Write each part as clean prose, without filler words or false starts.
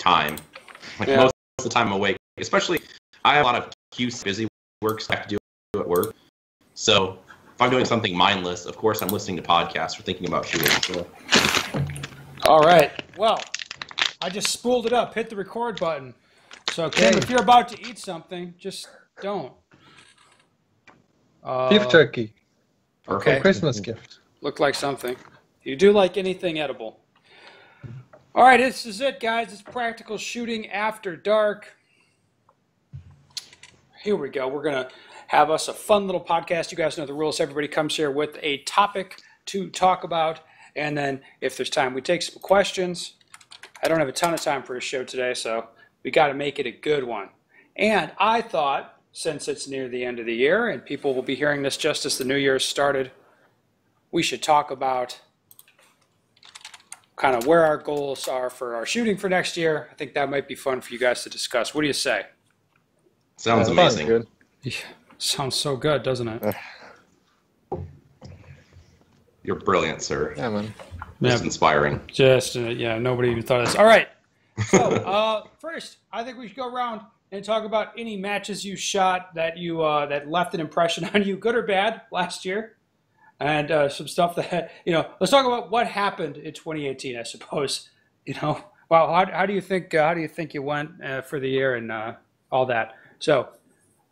time. Like Yeah. most of the time I'm awake, especially I have a lot of QC busy work so I have to do at work. So if I'm doing something mindless, of course I'm listening to podcasts or thinking about shooting. So. All right. Well, I just spooled it up. Hit the record button. So, Kim, Okay. if you're about to eat something, just don't. Beef jerky. Okay. Christmas gift. Looked like something. You do like anything edible. All right, this is it, guys. It's Practical Shooting After Dark. Here we go. We're going to have us a fun little podcast. You guys know the rules. Everybody comes here with a topic to talk about. And then if there's time, we take some questions. I don't have a ton of time for a show today, so we got to make it a good one. And I thought, since it's near the end of the year and people will be hearing this just as the new year started, we should talk about kind of where our goals are for our shooting for next year. I think that might be fun for you guys to discuss. What do you say? Sounds amazing. Good. Yeah, sounds so good, doesn't it? You're brilliant, sir. Yeah, man. Just inspiring. Just, nobody even thought of this. All right. So, first, I think we should go around and talk about any matches you shot that you that left an impression on you, good or bad, last year. And some stuff that, let's talk about what happened in 2018, I suppose. Wow, how do you think you went for the year and all that? So,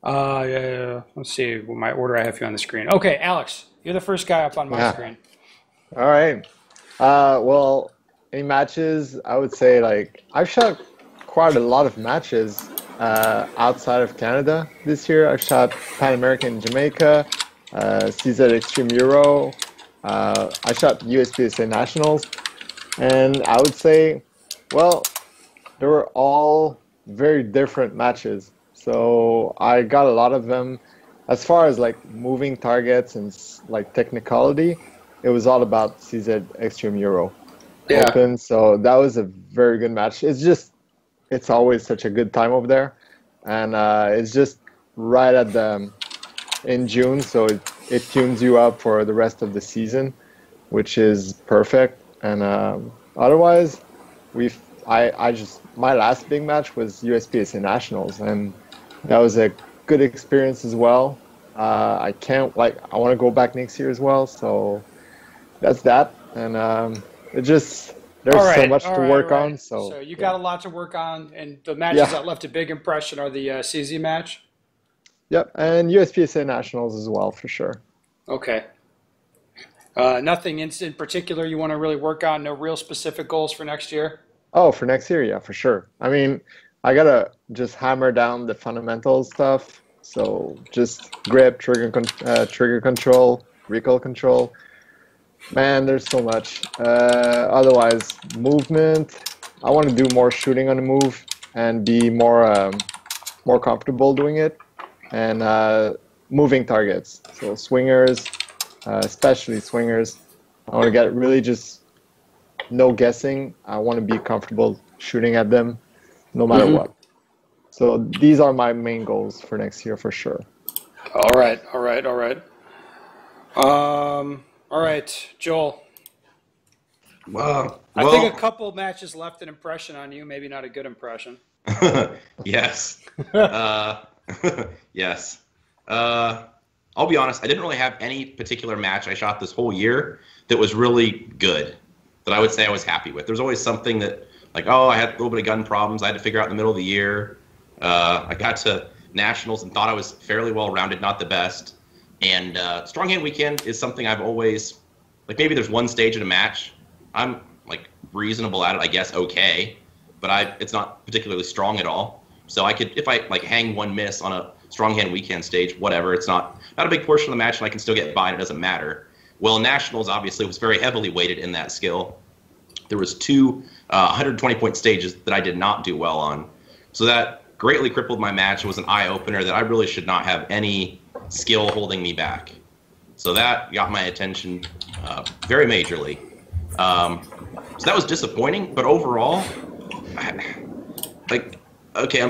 let's see my order I have you on the screen. Okay, Alex, you're the first guy up on my screen. All right. Well, any matches, I would say, I've shot quite a lot of matches outside of Canada this year. I've shot Pan American in Jamaica, CZ Extreme Euro. I shot USPSA Nationals. And I would say, well, they were all very different matches. So I got a lot of them. As far as moving targets and technicality, it was all about CZ Extreme Euro Open. So that was a very good match. It's always such a good time over there. And it's just right in June. So it tunes you up for the rest of the season, which is perfect. And otherwise, my last big match was USPSA Nationals. And that was a good experience as well. I want to go back next year as well. So that's that. And there's so much to work on. So you got a lot to work on. And the matches that left a big impression are the CZ match? Yep. And USPSA Nationals as well, for sure. Okay. Nothing in particular you want to really work on? No real specific goals for next year? Oh, for next year, yeah, for sure. I mean, I got to just hammer down the fundamental stuff. So just grip, trigger control, recoil control. Man, there's so much. Otherwise, movement. I want to do more shooting on the move and be more comfortable doing it. And moving targets. So swingers, especially swingers. I want to get really just no guessing. I want to be comfortable shooting at them no matter what. So these are my main goals for next year for sure. All right. All right, Joel. Well, I think a couple matches left an impression on you, maybe not a good impression. Yes. Yes. I'll be honest, I didn't really have any particular match I shot this whole year that was really good, that I would say I was happy with. There's always something that, I had a little bit of gun problems I had to figure out in the middle of the year. I got to Nationals and thought I was fairly well-rounded, not the best. And Strong Hand Weekend is something I've always, maybe there's one stage in a match. I'm, reasonable at it, I guess, okay. But it's not particularly strong at all. So I could, if I, hang one miss on a Strong Hand Weekend stage, whatever, it's not a big portion of the match, and I can still get by, and it doesn't matter. Well, Nationals, obviously, was very heavily weighted in that skill. There was two 120-point stages that I did not do well on. So that greatly crippled my match. It was an eye-opener that I really should not have any skill holding me back. So that got my attention very majorly. So that was disappointing, but overall, I'm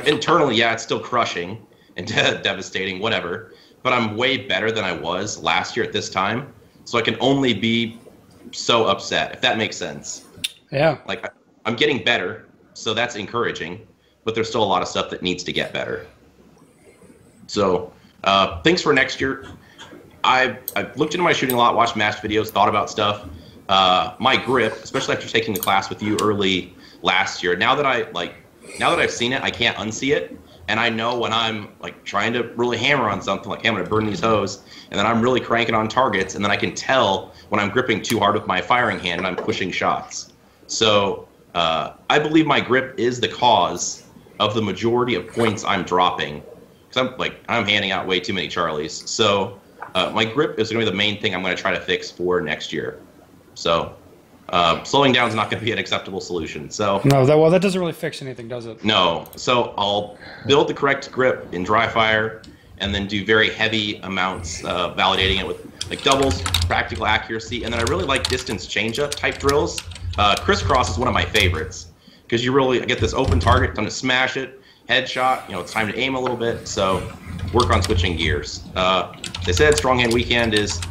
internally, it's still crushing and devastating, whatever, but I'm way better than I was last year at this time, so I can only be so upset, if that makes sense. Yeah. I'm getting better, So that's encouraging, but there's still a lot of stuff that needs to get better. So things for next year. I've looked into my shooting a lot, watched match videos, thought about stuff. My grip, especially after taking the class with you early last year, now that I've seen it, I can't unsee it. And I know when I'm like trying to really hammer on something, like, hey, I'm going to burn these hose, and then I'm really cranking on targets, and then I can tell when I'm gripping too hard with my firing hand and I'm pushing shots. So I believe my grip is the cause of the majority of points I'm dropping, because I'm handing out way too many Charlies. So my grip is going to be the main thing I'm going to try to fix for next year. So slowing down is not going to be an acceptable solution. So no, that doesn't really fix anything, does it? No. So I'll build the correct grip in dry fire, and then do very heavy amounts validating it with like doubles, practical accuracy, and then I really like distance changeup type drills. Crisscross is one of my favorites because you really get this open target, time to smash it, headshot. It's time to aim a little bit. So work on switching gears. They said strong hand weekend is,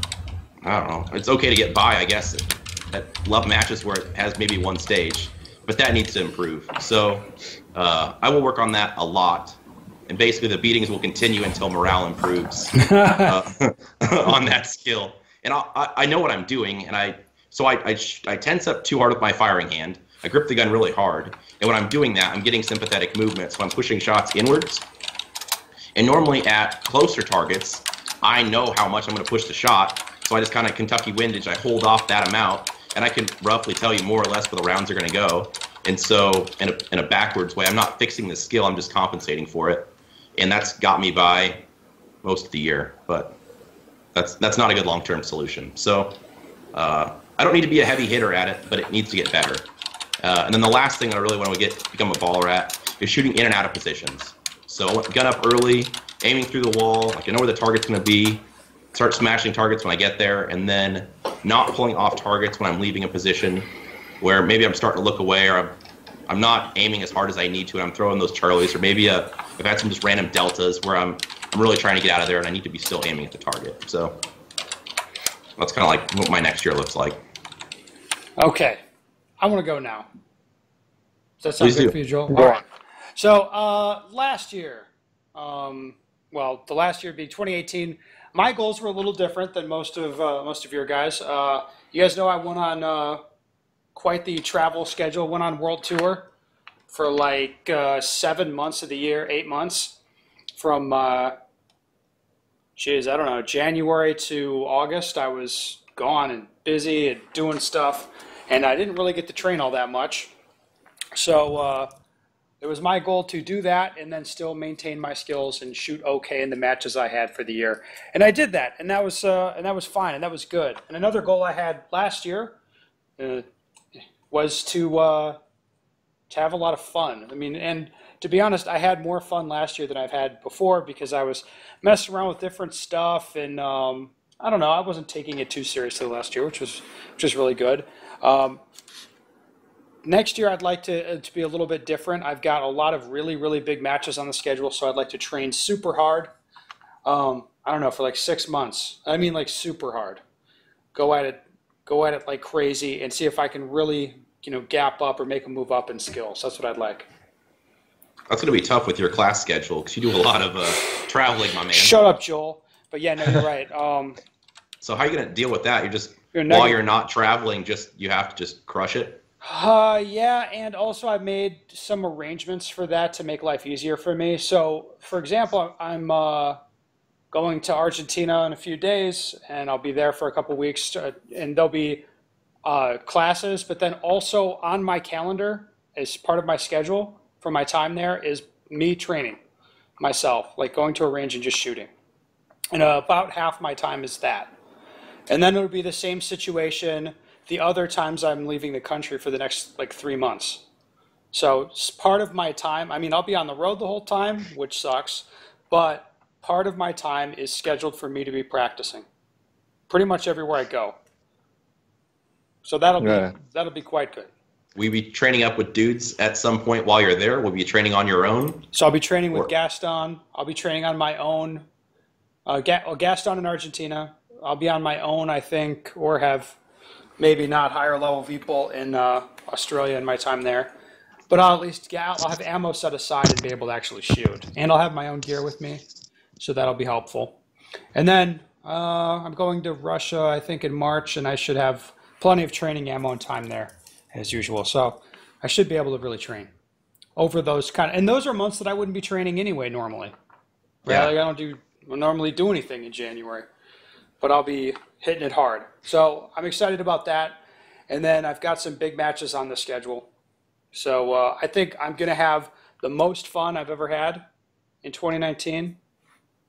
I don't know, it's okay to get by, I guess, at love matches where it has maybe one stage, but that needs to improve. So I will work on that a lot, and basically the beatings will continue until morale improves on that skill. And I know what I'm doing, and I tense up too hard with my firing hand. I grip the gun really hard, and when I'm doing that, I'm getting sympathetic movement, so I'm pushing shots inwards. And normally at closer targets, I know how much I'm going to push the shot, so I just kind of Kentucky windage. I hold off that amount, and I can roughly tell you more or less where the rounds are going to go. And so in a backwards way, I'm not fixing the skill, I'm just compensating for it. And that's got me by most of the year, but that's not a good long-term solution. So I don't need to be a heavy hitter at it, but it needs to get better. And then the last thing that I really want to become a baller at is shooting in and out of positions. So gun up early, aiming through the wall, like I know where the target's going to be, start smashing targets when I get there, and then not pulling off targets when I'm leaving a position where maybe I'm starting to look away, or I'm not aiming as hard as I need to, and I'm throwing those Charlies, or maybe I've had some just random deltas where I'm really trying to get out of there and I need to be still aiming at the target. So that's kind of like what my next year looks like. Okay. I want to go now. Does that sound Please good do. for you, Joel? Go All on. right. So last year, well, the last year being 2018, my goals were a little different than most of your guys. You guys know I went on quite the travel schedule. Went on world tour for like 7 months of the year, 8 months, from I don't know, January to August. I was gone and busy and doing stuff, and I didn't really get to train all that much. So it was my goal to do that and then still maintain my skills and shoot okay in the matches I had for the year. And I did that, and that was fine, and that was good. And another goal I had last year was to have a lot of fun. I mean, and to be honest, I had more fun last year than I've had before because I was messing around with different stuff, and I don't know, I wasn't taking it too seriously last year, which was really good. Next year, I'd like to be a little bit different. I've got a lot of really, really big matches on the schedule, so I'd like to train super hard. I don't know, for like 6 months. I mean, like super hard. Go at it like crazy, and see if I can really, gap up or make a move up in skills. That's what I'd like. That's going to be tough with your class schedule because you do a lot of traveling, my man. Shut up, Joel. But yeah, no, you're right. So how are you going to deal with that? You're While you're not traveling, you have to just crush it? Yeah, and also I've made some arrangements for that to make life easier for me. So, for example, I'm going to Argentina in a few days, and I'll be there for a couple weeks, and there'll be classes, but then also on my calendar, as part of my schedule for my time there, is me training myself, like going to a range and just shooting. And about half my time is that. And then it'll be the same situation the other times I'm leaving the country for the next like 3 months. So part of my time, I mean, I'll be on the road the whole time, which sucks, but part of my time is scheduled for me to be practicing pretty much everywhere I go. So that'll be quite good. Will you be training up with dudes at some point while you're there? Will you be training on your own? So I'll be training with Gaston. I'll be training on my own. Gaston in Argentina. I'll be on my own, I think, or have maybe not higher level people in Australia in my time there. but I'll at least I'll have ammo set aside and be able to actually shoot. And I'll have my own gear with me, so that'll be helpful. And then I'm going to Russia, I think, in March, and I should have plenty of training ammo and time there, as usual. So I should be able to really train over those and those are months that I wouldn't be training anyway normally. Right? Yeah. Like I don't normally do anything in January, but I'll be hitting it hard. So I'm excited about that. And then I've got some big matches on the schedule. So I think I'm going to have the most fun I've ever had in 2019.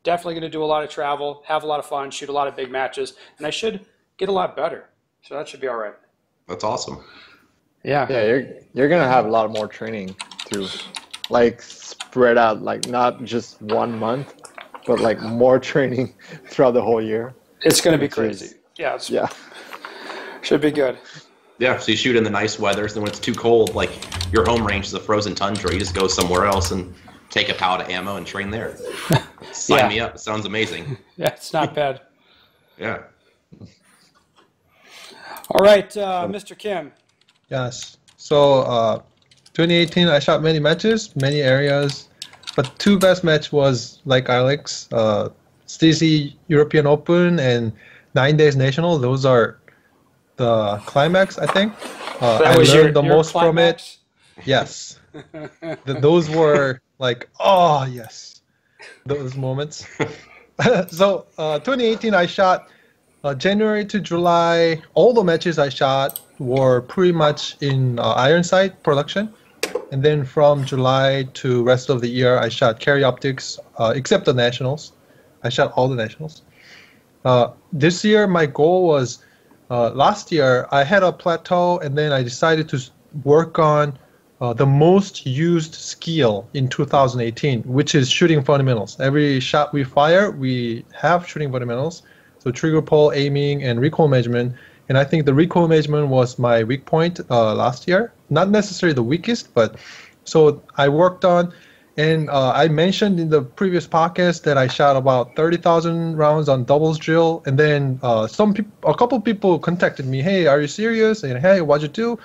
Definitely going to do a lot of travel, have a lot of fun, shoot a lot of big matches, and I should get a lot better. So that should be all right. That's awesome. Yeah. Yeah, you're gonna have a lot more training too, like spread out, like not just 1 month, but like more training throughout the whole year. It's going to be crazy. Yeah. Yeah. Should be good. Yeah, so you shoot in the nice weather, so when it's too cold, like your home range is a frozen tundra, you just go somewhere else and take a pallet of ammo and train there. Sign me up. It sounds amazing. Yeah, it's not bad. Yeah. All right, Mr. Kim. Yes. So 2018, I shot many matches, many areas, but two best match was like Alex, CC European Open and 9 Days National. Those are the climax, I think. I learned the most from it. Yes. Those were like, oh yes, those moments. So 2018, I shot January to July. All the matches I shot were pretty much in Ironside production. And then from July to rest of the year, I shot carry optics, except the nationals. I shot all the nationals. This year, my goal was, last year, I had a plateau, and then I decided to work on the most used skill in 2018, which is shooting fundamentals. Every shot we fire, we have shooting fundamentals. So trigger pull, aiming, and recoil management. And I think the recoil management was my weak point last year. Not necessarily the weakest, but so I worked on, and I mentioned in the previous podcast that I shot about 30,000 rounds on doubles drill. And then a couple people contacted me, hey, are you serious? And hey, what'd you do?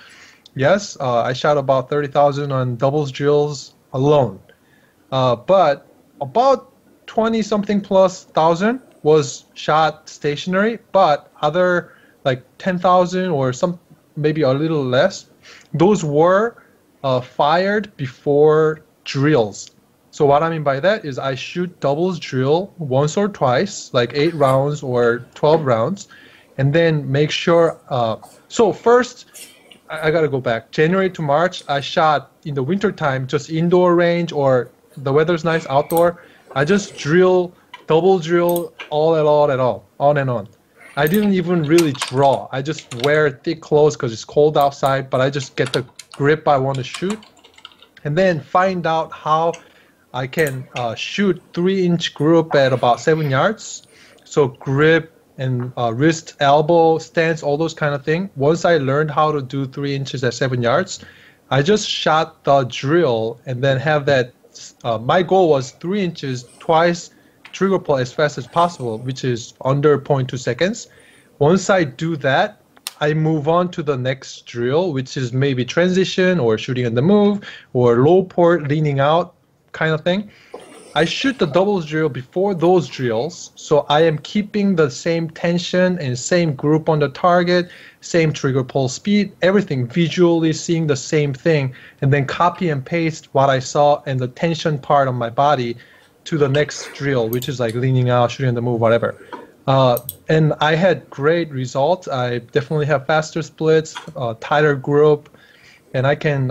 Yes, I shot about 30,000 on doubles drills alone. But about 20-something plus thousand was shot stationary, but other like 10,000 or some maybe a little less, those were fired before drills. So what I mean by that is I shoot doubles drill once or twice, like 8 rounds or 12 rounds, and then make sure. So first, I gotta go back. January to March, I shot in the winter time, just indoor range or the weather's nice outdoor. I just double drill all, on and on. I didn't even really draw. I just wear thick clothes because it's cold outside, but I just get the grip I want to shoot. And then find out how I can shoot 3-inch group at about 7 yards. So grip and wrist, elbow, stance, all those kind of things. Once I learned how to do 3 inches at 7 yards, I just shot the drill and then have that. My goal was 3 inches twice, trigger pull as fast as possible, which is under 0.2 seconds. Once I do that, I move on to the next drill, which is maybe transition or shooting on the move or low port leaning out kind of thing. I shoot the doubles drill before those drills, so I am keeping the same tension and same group on the target, same trigger pull speed, everything, visually seeing the same thing, and then copy and paste what I saw and the tension part of my body to the next drill, which is like leaning out, shooting on the move, whatever. And I had great results. I definitely have faster splits, tighter group, and I can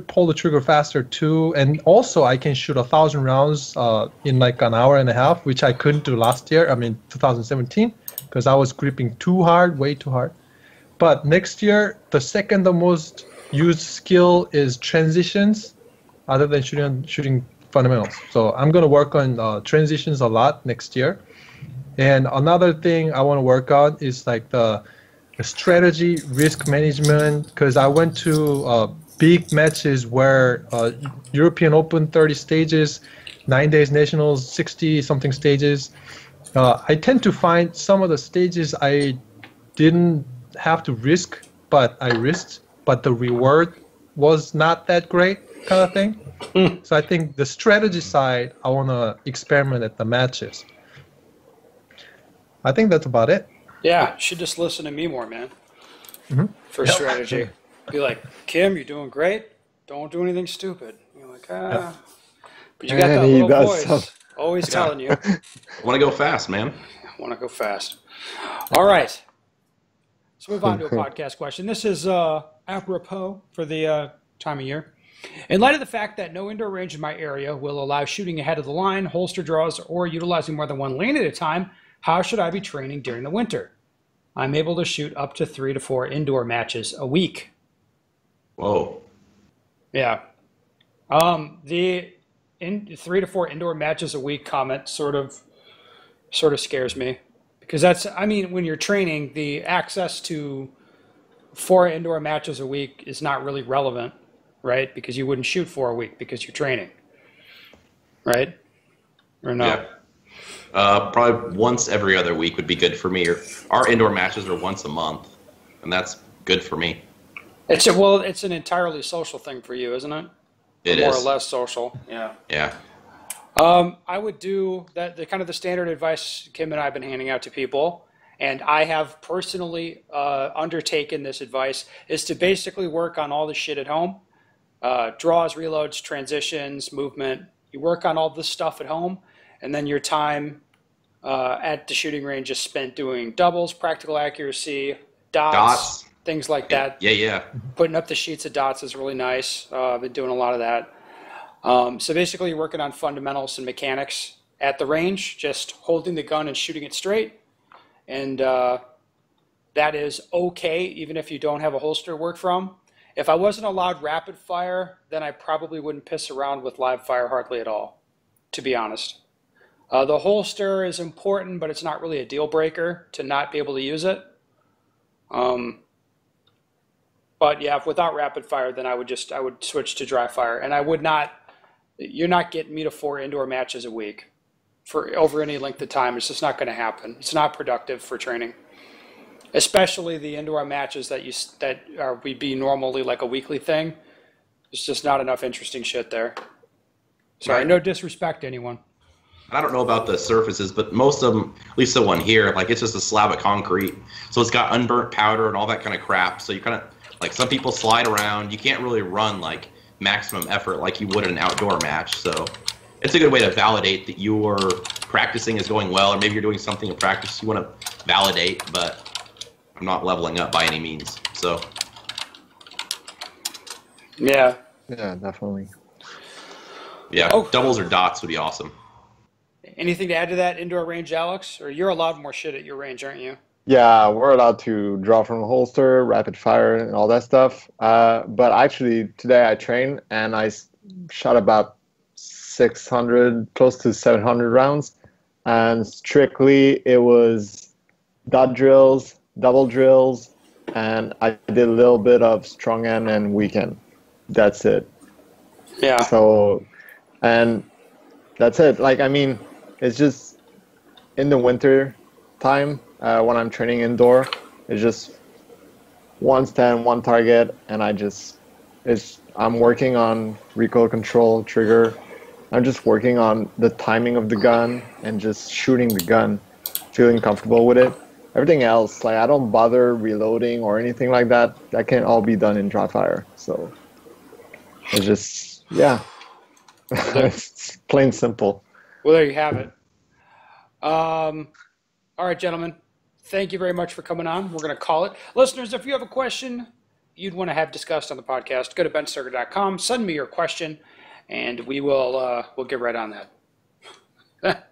pull the trigger faster too. And also I can shoot 1,000 rounds in like an hour and a half, which I couldn't do last year, 2017, because I was gripping too hard, way too hard. But next year, the second the most used skill is transitions, other than shooting fundamentals. So I'm going to work on transitions a lot next year. And another thing I want to work on is like the strategy, risk management, because I went to big matches where European Open 30 stages, 9 Days Nationals 60 something stages. I tend to find some of the stages I didn't have to risk, but I risked, but the reward was not that great. kind of thing. So I think the strategy side, I want to experiment at the matches. I think that's about it. Yeah, you should just listen to me more, man. For Yep. strategy. Be like, Kim, you're doing great. Don't do anything stupid. You're like, ah. But you got And that he little does voice some- always telling you, I want to go fast, man. I want to go fast. All right. Let's move on to a podcast question. This is apropos for the time of year. In light of the fact that no indoor range in my area will allow shooting ahead of the line, holster draws, or utilizing more than one lane at a time, how should I be training during the winter? I'm able to shoot up to 3 to 4 indoor matches a week. Whoa. Yeah. The 3 to 4 indoor matches a week comment sort of scares me, because that's, I mean, when you're training, the access to 4 indoor matches a week is not really relevant, right? Because you wouldn't shoot 4 a week because you're training, right? Or no? Yeah. Probably once every other week would be good for me. Our indoor matches are once a month, and that's good for me. It's an entirely social thing for you, isn't it? It More is. or less social. Yeah. Yeah. I would do that. The kind of the standard advice Kim and I have been handing out to people, and I have personally undertaken this advice, is to basically work on all the shit at home, draws, reloads, transitions, movement. You work on all this stuff at home, and then your time at the shooting range is spent doing doubles, practical accuracy, dots. Things like that. Yeah. Putting up the sheets of dots is really nice. I've been doing a lot of that. So basically, you're working on fundamentals and mechanics at the range, just holding the gun and shooting it straight. And that is okay, even if you don't have a holster to work from. If I wasn't allowed rapid fire, then I probably wouldn't piss around with live fire hardly at all, to be honest. The holster is important, but it's not really a deal breaker to not be able to use it. But yeah, if without rapid fire, then I would switch to dry fire, and you're not getting me to 4 indoor matches a week for over any length of time. It's just not going to happen. It's not productive for training, especially the indoor matches would be normally like a weekly thing. There's just not enough interesting shit there. Sorry, Right. no disrespect to anyone. I don't know about the surfaces, but most of them, at least the one here, like it's just a slab of concrete. So it's got unburnt powder and all that kind of crap. So you kind of, like some people slide around. You can't really run like maximum effort like you would in an outdoor match. So it's a good way to validate that your practicing is going well, or maybe you're doing something in practice you want to validate, but I'm not leveling up by any means. So Yeah. Yeah, definitely. yeah, Oh. doubles or dots would be awesome. Anything to add to that indoor range, Alex? Or you're allowed more shit at your range, aren't you? Yeah, we're allowed to draw from a holster, rapid fire, and all that stuff. But actually, today I trained and shot about 600, close to 700 rounds. And strictly, it was dot drills, double drills, and I did a little bit of strong end and weak end. That's it. Yeah. So, and that's it. Like, I mean, it's just in the winter time when I'm training indoor, it's just one stand, one target, and I'm working on recoil control, trigger. I'm just working on the timing of the gun and just shooting the gun, feeling comfortable with it. Everything else, like I don't bother reloading or anything like that. That can all be done in dry fire. So it's just, yeah, it's plain simple. Well, there you have it. All right, gentlemen. Thank you very much for coming on. We're going to call it. Listeners, if you have a question you'd want to have discussed on the podcast, go to benstoker.com, send me your question, and we'll get right on that.